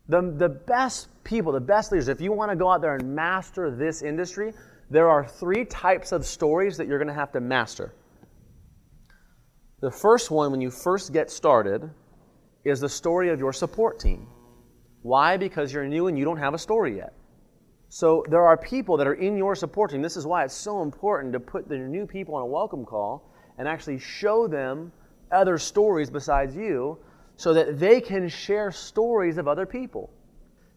The best people, the best leaders, if you want to go out there and master this industry, there are 3 types of stories that you're going to have to master. The first one, when you first get started, is the story of your support team. Why? Because you're new and you don't have a story yet. So there are people that are in your support team. This is why it's so important to put the new people on a welcome call and actually show them other stories besides you so that they can share stories of other people.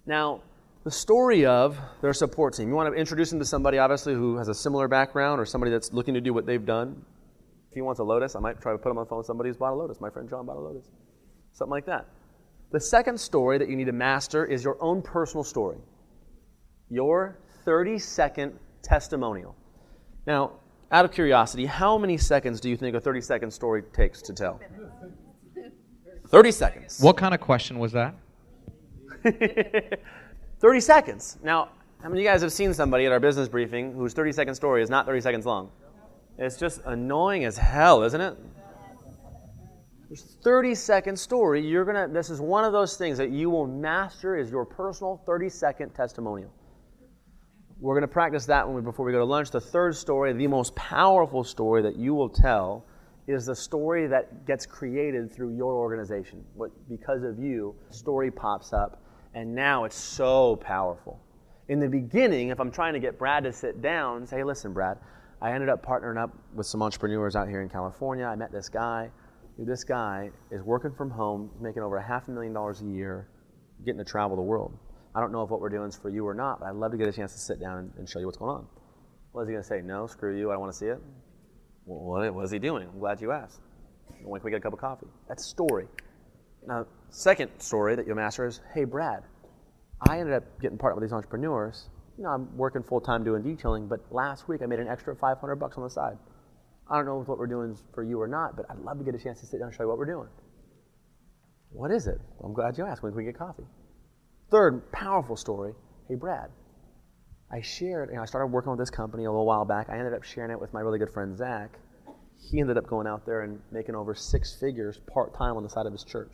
Now, the story of their support team. You want to introduce them to somebody, obviously, who has a similar background or somebody that's looking to do what they've done. If he wants a Lotus, I might try to put him on the phone with somebody who's bought a Lotus. My friend John bought a Lotus. Something like that. The second story that you need to master is your own personal story. Your 30-second testimonial. Now, out of curiosity, how many seconds do you think a 30-second story takes to tell? 30 seconds. What kind of question was that? 30 seconds. Now, how many of you guys have seen somebody at our business briefing whose 30-second story is not 30 seconds long? It's just annoying as hell, isn't it? This 30-second story, this is one of those things that you will master is your personal 30-second testimonial. We're going to practice that before we go to lunch. The third story, the most powerful story that you will tell is the story that gets created through your organization. Because of you, story pops up, and now it's so powerful. In the beginning, if I'm trying to get Brad to sit down and say, hey, listen, Brad, I ended up partnering up with some entrepreneurs out here in California. I met this guy. This guy is working from home, making over $500,000 a year, getting to travel the world. I don't know if what we're doing is for you or not, but I'd love to get a chance to sit down and show you what's going on. What is he going to say? No, screw you, I don't want to see it. Well, what is he doing? I'm glad you asked. When can we get a cup of coffee? That's story. Now, second story that you'll master is, hey, Brad, I ended up getting partnered with these entrepreneurs. I'm working full-time doing detailing, but last week I made an extra $500 on the side. I don't know if what we're doing is for you or not, but I'd love to get a chance to sit down and show you what we're doing. What is it? Well, I'm glad you asked. When can we get coffee? Third, powerful story. Hey, Brad, I started working with this company a little while back. I ended up sharing it with my really good friend, Zach. He ended up going out there and making over 6 figures part-time on the side of his church.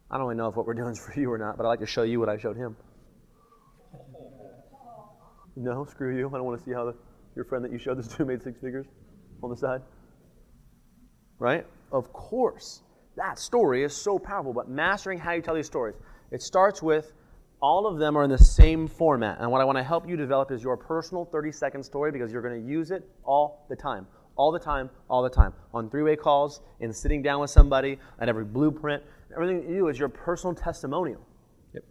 I don't really know if what we're doing is for you or not, but I'd like to show you what I showed him. No, screw you. I don't want to see how your friend that you showed this to made 6 figures on the side. Right? Of course. That story is so powerful, but mastering how you tell these stories. It starts with all of them are in the same format. And what I want to help you develop is your personal 30-second story because you're going to use it all the time. All the time, all the time. On 3-way calls, in sitting down with somebody, at every blueprint. Everything you do is your personal testimonial. Yep.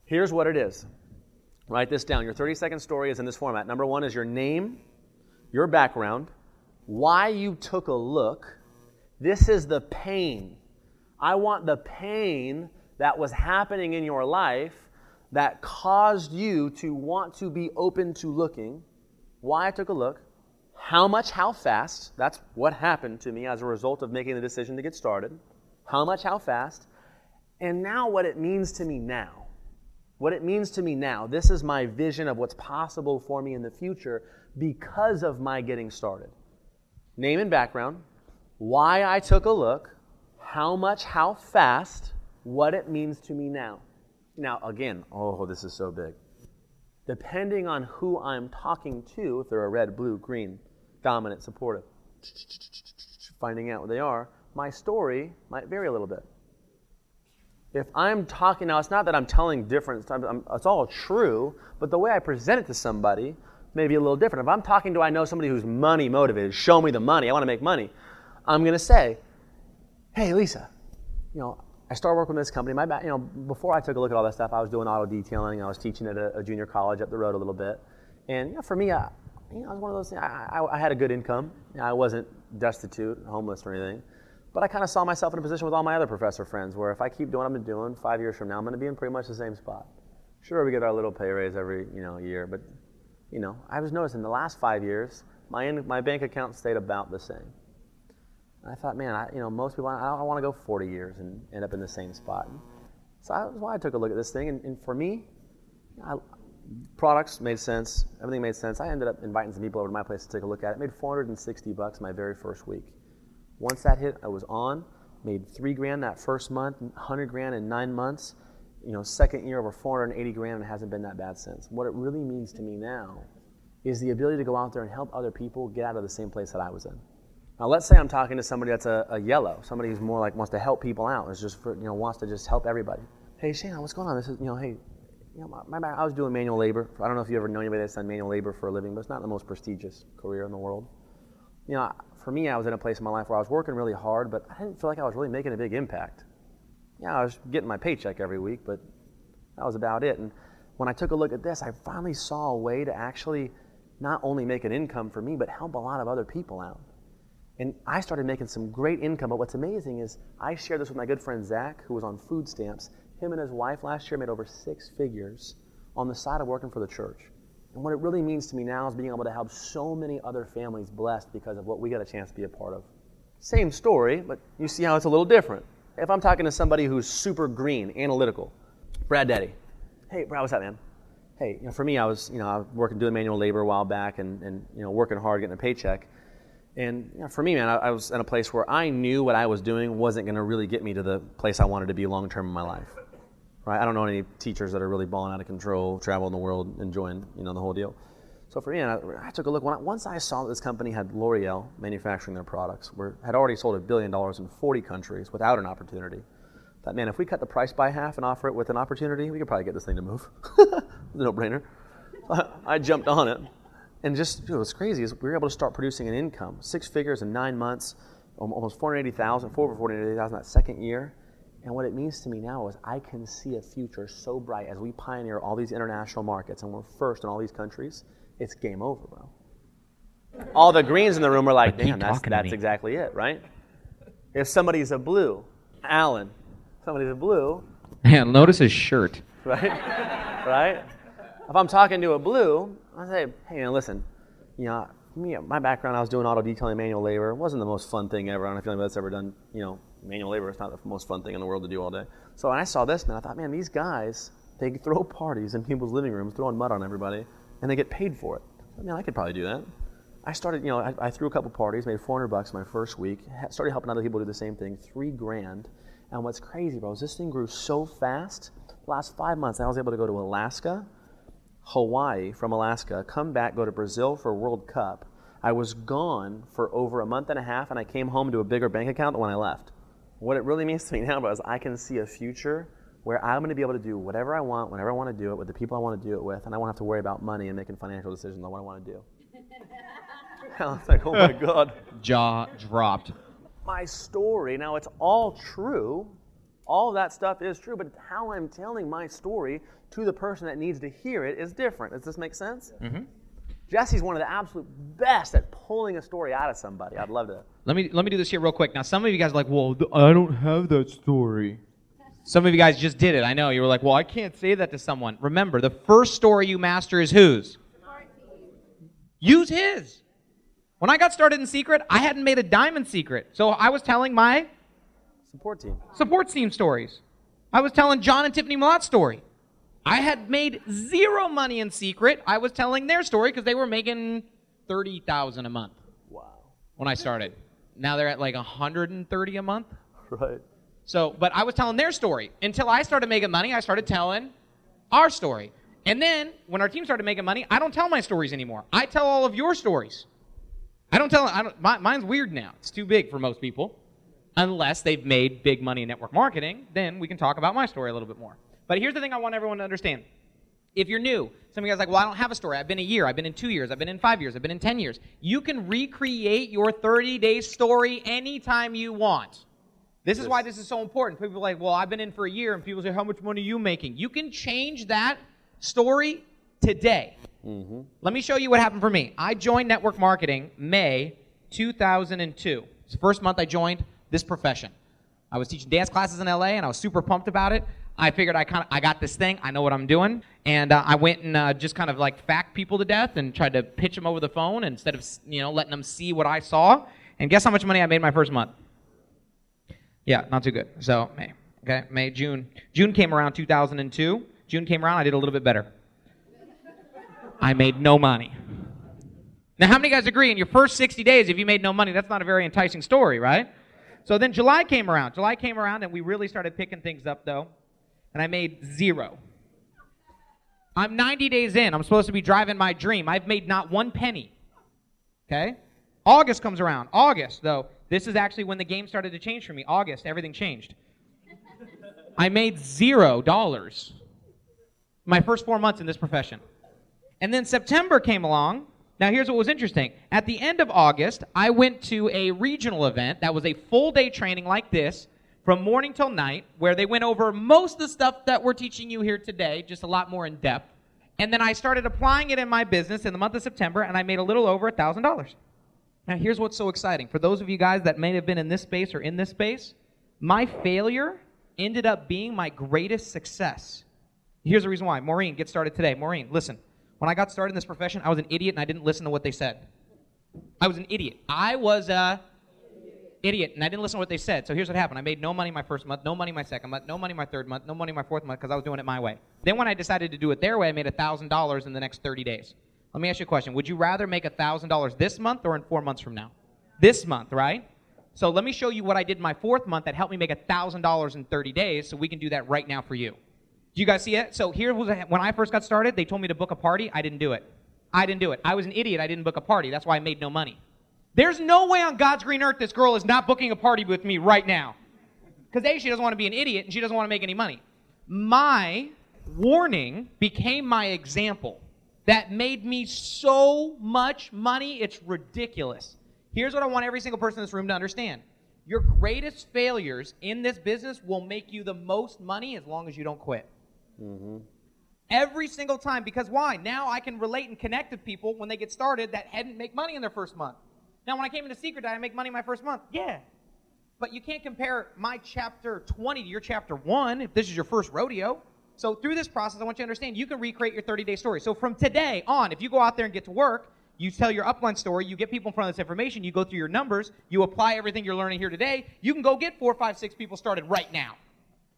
Here's what it is. Write this down. Your 30-second story is in this format. Number 1 is your name, your background, why you took a look. This is the pain. I want the pain that was happening in your life that caused you to want to be open to looking. Why I took a look. How much, how fast. That's what happened to me as a result of making the decision to get started. How much, how fast. And now what it means to me now. What it means to me now. This is my vision of what's possible for me in the future because of my getting started. Name and background. Why I took a look. How much, how fast. What it means to me now. Now, again, this is so big. Depending on who I'm talking to, if they're a red, blue, green, dominant, supportive, finding out what they are, my story might vary a little bit. If I'm talking, now it's not that I'm telling different, it's all true, but the way I present it to somebody may be a little different. If I'm talking to, I know somebody who's money motivated, show me the money, I want to make money, I'm going to say, hey, Lisa, I started working with this company. Before I took a look at all that stuff, I was doing auto detailing. I was teaching at a junior college up the road a little bit. And for me, I was one of those things. I had a good income. I wasn't destitute, homeless or anything. But I kind of saw myself in a position with all my other professor friends where if I keep doing what I've been doing, 5 years from now, I'm going to be in pretty much the same spot. Sure, we get our little pay raise every year, but I was noticing the last 5 years, my bank account stayed about the same. I thought, man, most people, I don't want to go 40 years and end up in the same spot. So that's why I took a look at this thing. And for me, products made sense. Everything made sense. I ended up inviting some people over to my place to take a look at it. Made $460 my very first week. Once that hit, I was on. Made $3,000 that first month, $100,000 in 9 months. second year over 480 grand, and it hasn't been that bad since. What it really means to me now is the ability to go out there and help other people get out of the same place that I was in. Now, let's say I'm talking to somebody that's a yellow, somebody who's more like wants to help people out, is just for, wants to just help everybody. Hey, Shana, what's going on? This is, hey, I was doing manual labor. I don't know if you ever know anybody that's done manual labor for a living, but it's not the most prestigious career in the world. For me, I was in a place in my life where I was working really hard, but I didn't feel like I was really making a big impact. I was getting my paycheck every week, but that was about it. And when I took a look at this, I finally saw a way to actually not only make an income for me, but help a lot of other people out. And I started making some great income, but what's amazing is I shared this with my good friend Zach, who was on food stamps. Him and his wife last year made over 6 figures on the side of working for the church. And what it really means to me now is being able to help so many other families blessed because of what we got a chance to be a part of. Same story, but you see how it's a little different. If I'm talking to somebody who's super green, analytical, Brad Daddy. Hey, Brad, what's up, man? Hey, for me, I was working, doing manual labor a while back and working hard, getting a paycheck. And for me, man, I was in a place where I knew what I was doing wasn't going to really get me to the place I wanted to be long term in my life. Right? I don't know any teachers that are really balling out of control, traveling the world, enjoying the whole deal. So for me, I took a look. Once I saw that this company had L'Oreal manufacturing their products, had already sold $1 billion in 40 countries without an opportunity. I thought, man, if we cut the price by half and offer it with an opportunity, we could probably get this thing to move. It's a no-brainer. I jumped on it. And just what's crazy is we were able to start producing an income, 6 figures in 9 months, almost $480,000 that second year. And what it means to me now is I can see a future so bright as we pioneer all these international markets and we're first in all these countries. It's game over, bro. All the greens in the room are like, damn, that's exactly it, right? If somebody's a blue, Alan, somebody's a blue. Man, notice his shirt. Right? Right? If I'm talking to a blue, I say, hey, listen, my background, I was doing auto detailing, manual labor. It wasn't the most fun thing ever. I don't know if anybody's ever done, manual labor. It's not the most fun thing in the world to do all day. So when I saw this, man, I thought, man, these guys, they throw parties in people's living rooms, throwing mud on everybody, and they get paid for it. I could probably do that. I started, I threw a couple parties, made $400 my first week, started helping other people do the same thing, $3,000. And what's crazy, bro, is this thing grew so fast. The last 5 months, I was able to go to Alaska, Hawaii from Alaska, come back, go to Brazil for a World Cup. I was gone for over a month and a half, and I came home to a bigger bank account than when I left. What it really means to me now, bro, is I can see a future where I'm going to be able to do whatever I want, whenever I want to do it, with the people I want to do it with, and I won't have to worry about money and making financial decisions on what I want to do. I was like, oh my God. Jaw dropped. My story, now it's all true. All of that stuff is true, but how I'm telling my story to the person that needs to hear it is different. Does this make sense? Mm-hmm. Jesse's one of the absolute best at pulling a story out of somebody. I'd love to. Let me do this here real quick. Now, some of you guys are like, well, I don't have that story. Some of you guys just did it. I know. You were like, well, I can't say that to someone. Remember, the first story you master is whose? Use his. When I got started in Secret, I hadn't made a dime in Secret. So I was telling my support team stories. I was telling John and Tiffany Malott's story. I had made zero money in Secret. I was telling their story because they were making $30,000 a month. Wow. When I started. Now they're at like $130 a month. Right. So, but I was telling their story. Until I started making money, I started telling our story. And then, when our team started making money, I don't tell my stories anymore. I tell all of your stories. Mine's weird now. It's too big for most people. Unless they've made big money in network marketing, then we can talk about my story a little bit more. But here's the thing I want everyone to understand. If you're new, some of you guys are like, well, I don't have a story. I've been a year. I've been in 2 years. I've been in 5 years. I've been in 10 years. You can recreate your 30-day story anytime you want. This is why this is so important. People are like, well, I've been in for a year, and people say, how much money are you making? You can change that story today. Mm-hmm. Let me show you what happened for me. I joined network marketing May 2002. It's the first month I joined this profession. I was teaching dance classes in LA, and I was super pumped about it. I figured I got this thing. I know what I'm doing. And I went and just kind of like fact people to death and tried to pitch them over the phone instead of letting them see what I saw. And guess how much money I made my first month? Yeah, not too good. So May, June. June came around 2002. June came around, I did a little bit better. I made no money. Now, how many guys agree in your first 60 days, if you made no money, that's not a very enticing story, right? So then July came around. And we really started picking things up, though. and I made 0. I'm 90 days in. I'm supposed to be driving my dream. I've made not 1 penny. Okay? August comes around. August, though, this is actually when the game started to change for me. August, everything changed. I made $0 my first 4 months in this profession. And then September came along. Now, here's what was interesting. At the end of August, I went to a regional event that was a full-day training like this, from morning till night, where they went over most of the stuff that we're teaching you here today, just a lot more in depth. And then I started applying it in my business in the month of September, and I made a little over $1,000. Now, here's what's so exciting. For those of you guys that may have been in this space or in this space, my failure ended up being my greatest success. Here's the reason why. Maureen, get started today. Maureen, listen. When I got started in this profession, I was an idiot, and I didn't listen to what they said. I was an idiot. I was a idiot, and I didn't listen to what they said. So here's what happened. I made no money my first month, no money my second month, no money my third month, no money my fourth month, because I was doing it my way. Then when I decided to do it their way, I made $1,000 in the next 30 days. Let me ask you a question. Would you rather make $1,000 this month or in 4 months from now? This month, right? So let me show you what I did my 4th month that helped me make $1,000 in 30 days, so we can do that right now for you. Do you guys see it? So here was when I first got started, they told me to book a party. I didn't do it. I was an idiot. I didn't book a party. That's why I made no money. There's no way on God's green earth this girl is not booking a party with me right now. Because A, she doesn't want to be an idiot, and she doesn't want to make any money. My warning became my example. That made me so much money, it's ridiculous. Here's what I want every single person in this room to understand. Your greatest failures in this business will make you the most money as long as you don't quit. Mm-hmm. Every single time. Because why? Now I can relate and connect with people when they get started that hadn't make money in their first month. Now, when I came into Secret, did I make money my first month? Yeah. But you can't compare my chapter 20 to your chapter 1 if this is your first rodeo. So through this process, I want you to understand you can recreate your 30-day story. So from today on, if you go out there and get to work, you tell your upline story, you get people in front of this information, you go through your numbers, you apply everything you're learning here today, you can go get 4, 5, 6 people started right now.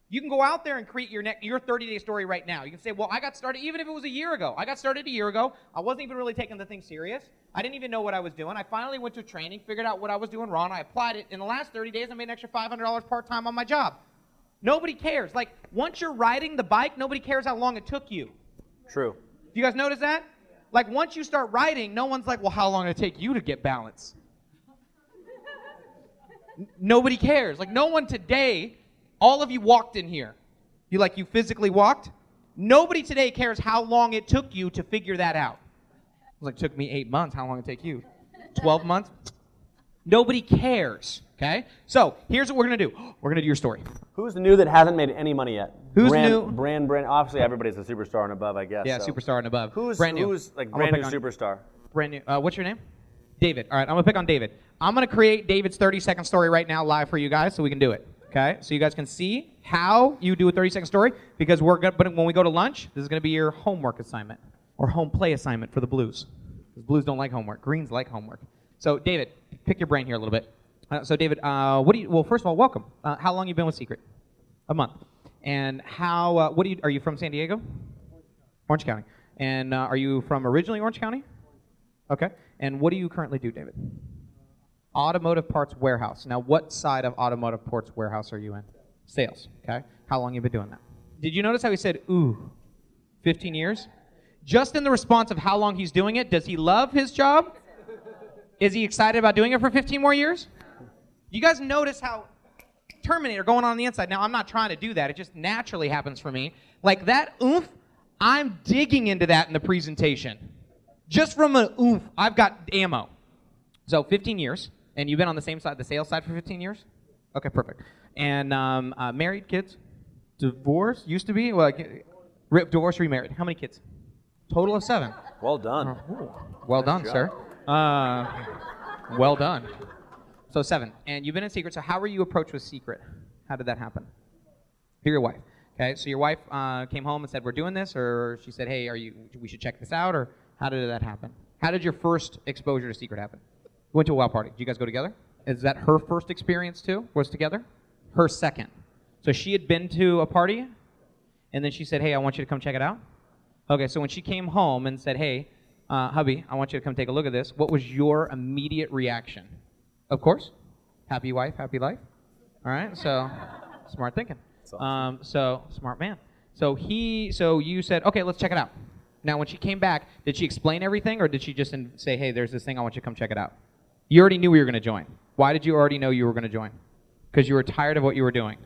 You can go out there and create your 30-day story right now. You can say, well, I got started even if it was a year ago. I got started a year ago. I wasn't even really taking the thing serious. I didn't even know what I was doing. I finally went to training, figured out what I was doing wrong. I applied it. In the last 30 days, I made an extra $500 part-time on my job. Nobody cares. Like, once you're riding the bike, nobody cares how long it took you. True. You guys notice that? Like, once you start riding, no one's like, well, how long did it take you to get balance? Nobody cares. Like, no one today, all of you walked in here. You physically walked? Nobody today cares how long it took you to figure that out. It was like, it took me 8 months. How long did it take you? 12 months? Nobody cares, okay? So, here's what we're going to do. We're going to do your story. Who's new that hasn't made any money yet? Who's new? Brand. Obviously, everybody's a superstar and above, I guess. Yeah, so. superstar and above. Who's brand new? Who's like brand new superstar? Brand new. What's your name? David. All right, I'm going to pick on David. I'm going to create David's 30-second story right now live for you guys so we can do it, okay? So you guys can see how you do a 30-second story because but when we go to lunch, this is going to be your homework assignment or home play assignment for the Blues. Because Blues don't like homework. Greens like homework. So, David, pick your brain here a little bit. So, David, well, first of all, welcome. How long you been with Secret? A month. And are you from San Diego? Orange County. And are you from originally Orange County? Okay. And what do you currently do, David? Automotive parts warehouse. Now, what side of automotive parts warehouse are you in? Sales. Okay. How long have you been doing that? Did you notice how he said, 15 years? Just in the response of how long he's doing it, does he love his job? Is he excited about doing it for 15 more years? You guys notice how Terminator going on the inside. Now, I'm not trying to do that. It just naturally happens for me. Like that oomph, I'm digging into that in the presentation. Just from an oomph, I've got ammo. So 15 years, and you've been on the same side, the sales side for 15 years? Okay, perfect. And married, kids? Divorced, used to be? Divorced, remarried. How many kids? Total of 7. Well done. Well done, sir. Well done. So 7. And you've been in Secret. So how were you approached with Secret? How did that happen? Through your wife. Okay. So your wife came home and said, "We're doing this," or she said, "Hey, we should check this out," or how did that happen? How did your first exposure to Secret happen? You went to a wild party. Did you guys go together? Is that her first experience too? Was together? Her second. So she had been to a party, and then she said, "Hey, I want you to come check it out." Okay. So when she came home and said, "Hey, hubby, I want you to come take a look at this," what was your immediate reaction? Of course. Happy wife, happy life. All right, so smart thinking. So smart man. So you said, okay, let's check it out. Now, when she came back, did she explain everything, or did she just say, hey, there's this thing, I want you to come check it out? You already knew you were going to join. Why did you already know you were going to join? Because you were tired of what you were doing.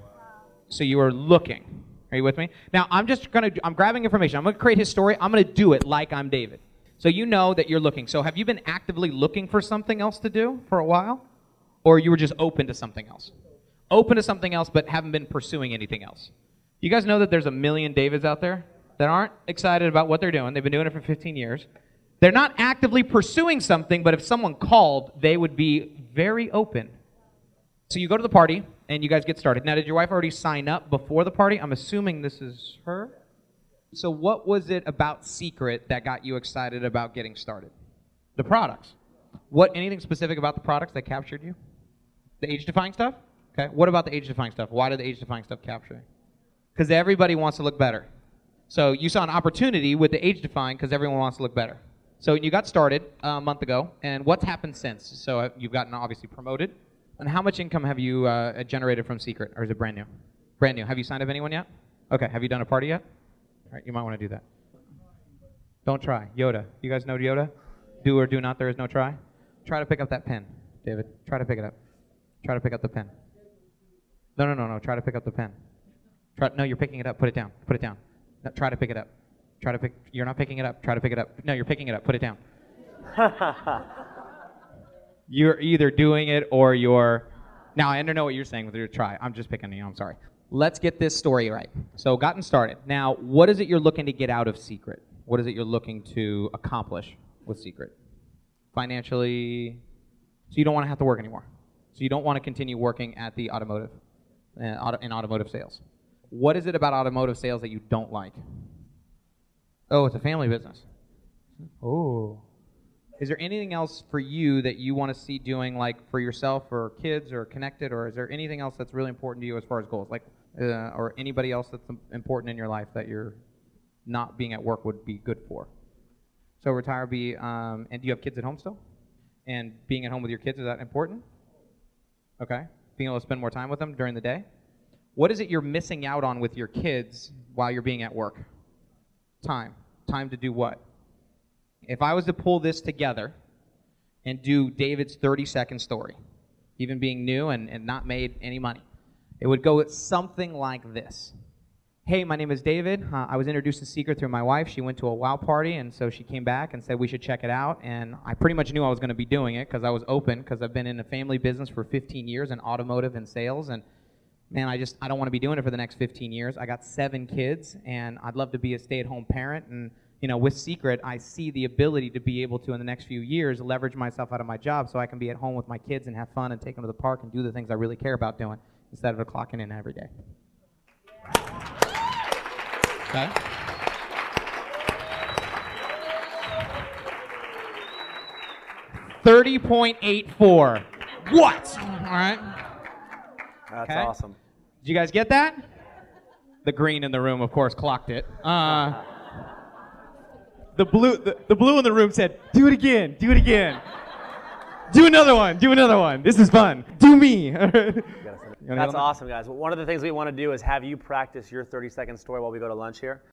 So you were looking. Are you with me? Now, I'm grabbing information. I'm going to create his story. I'm going to do it like I'm David. So you know that you're looking. So have you been actively looking for something else to do for a while? Or you were just open to something else? Open to something else, but haven't been pursuing anything else. You guys know that there's a million Davids out there that aren't excited about what they're doing. They've been doing it for 15 years. They're not actively pursuing something, but if someone called, they would be very open. So you go to the party, and you guys get started. Now, did your wife already sign up before the party? I'm assuming this is her. So what was it about Secret that got you excited about getting started? The products. Anything specific about the products that captured you? The age-defying stuff? Okay. What about the age-defying stuff? Why did the age-defying stuff capture you? Because everybody wants to look better. So you saw an opportunity with the age-defying because everyone wants to look better. So you got started a month ago, and what's happened since? So you've gotten obviously promoted. And how much income have you generated from Secret, or is it brand new? Brand new. Have you signed up anyone yet? Okay. Have you done a party yet? All right. You might want to do that. Don't try. Yoda. You guys know Yoda? Do or do not. There is no try. Try to pick up that pen, David. Try to pick it up. Try to pick up the pen. No. Try to pick up the pen. No, you're picking it up. Put it down. Put it down. No, try to pick it up. You're not picking it up. Try to pick it up. No, you're picking it up. Put it down. You're either doing it or you're... Now, I don't know what you're saying with your try. I'm just picking you. I'm sorry. Let's get this story right. So, gotten started. Now, what is it you're looking to get out of Secret? What is it you're looking to accomplish with Secret? Financially... So you don't want to have to work anymore. So you don't want to continue working at the automotive, in automotive sales. What is it about automotive sales that you don't like? Oh, it's a family business. Oh. Is there anything else for you that you want to see doing, like for yourself or kids or connected, or is there anything else that's really important to you as far as goals, like or anybody else that's important in your life that you're not being at work would be good for? So retire, and do you have kids at home still? And being at home with your kids, is that important? Okay. Being able to spend more time with them during the day? What is it you're missing out on with your kids while you're being at work? Time. Time to do what? If I was to pull this together and do David's 30-second story, even being new and not made any money, it would go something like this. Hey, my name is David. I was introduced to Secret through my wife. She went to a WOW party, and so she came back and said we should check it out. And I pretty much knew I was going to be doing it because I was open, because I've been in the family business for 15 years in automotive and sales. And man, I don't want to be doing it for the next 15 years. I got 7 kids, and I'd love to be a stay-at-home parent. And with Secret, I see the ability to be able to, in the next few years, leverage myself out of my job so I can be at home with my kids and have fun and take them to the park and do the things I really care about doing instead of clocking in every day. Okay. $30.84. What? All right. That's awesome. Did you guys get that? The green in the room, of course, clocked it. The blue in the room said, "Do it again. Do it again. Do another one. Do another one. This is fun. Do me." That's awesome, guys. Well, one of the things we want to do is have you practice your 30-second story while we go to lunch here.